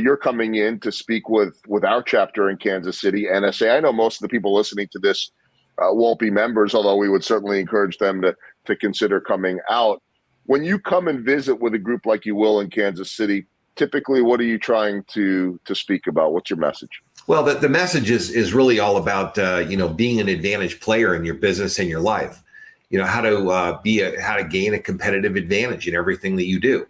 You're coming in to speak with our chapter in Kansas City, NSA. I know most of the people listening to this won't be members, although we would certainly encourage them to consider coming out. When you come and visit with a group like you will in Kansas City, typically, what are you trying to speak about? What's your message? Well, the message is really all about being an advantage player in your business and your life. How to how to gain a competitive advantage in everything that you do.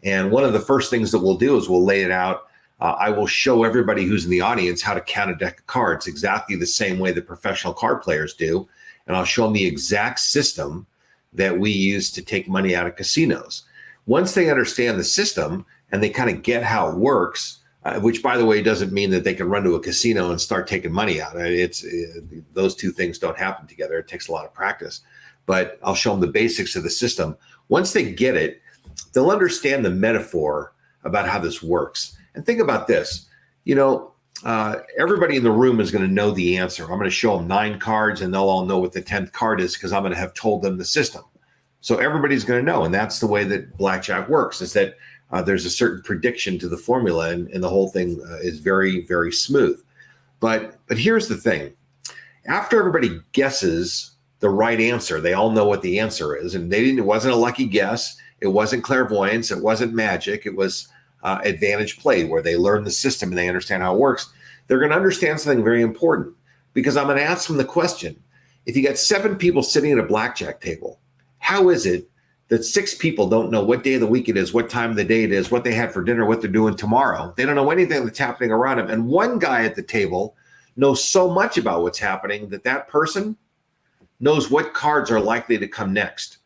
And one of the first things that we'll do is we'll lay it out. I will show everybody who's in the audience how to count a deck of cards exactly the same way the professional card players do. And I'll show them the exact system that we use to take money out of casinos. Once they understand the system and they kind of get how it works, which, by the way, doesn't mean that they can run to a casino and start taking money out. Those two things don't happen together. It takes a lot of practice. But I'll show them the basics of the system. Once they get it, they'll understand the metaphor about how this works. And think about this, everybody in the room is going to know the answer. I'm going to show them 9 cards and they'll all know what the 10th card is because I'm going to have told them the system. So everybody's going to know. And that's the way that blackjack works, is that there's a certain prediction to the formula, and the whole thing is very, very smooth. But here's the thing. After everybody guesses the right answer, they all know what the answer is. And it wasn't a lucky guess. It wasn't clairvoyance. It wasn't magic. It was advantage play, where they learn the system and they understand how it works. They're going to understand something very important, because I'm going to ask them the question. If you got 7 people sitting at a blackjack table, how is it that 6 people don't know what day of the week it is, what time of the day it is, what they had for dinner, what they're doing tomorrow? They don't know anything that's happening around them. And one guy at the table knows so much about what's happening that person knows what cards are likely to come next.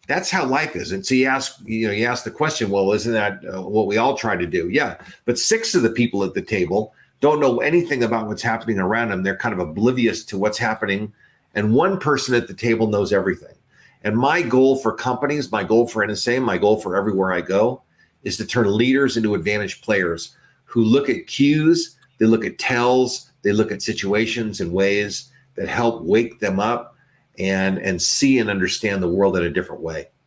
That's how life is. And so you ask the question, well, isn't that what we all try to do? Yeah. But 6 of the people at the table don't know anything about what's happening around them. They're kind of oblivious to what's happening. And one person at the table knows everything. And my goal for companies, my goal for NSA, my goal for everywhere I go is to turn leaders into advantage players who look at cues, they look at tells, they look at situations in ways that help wake them up and see and understand the world in a different way.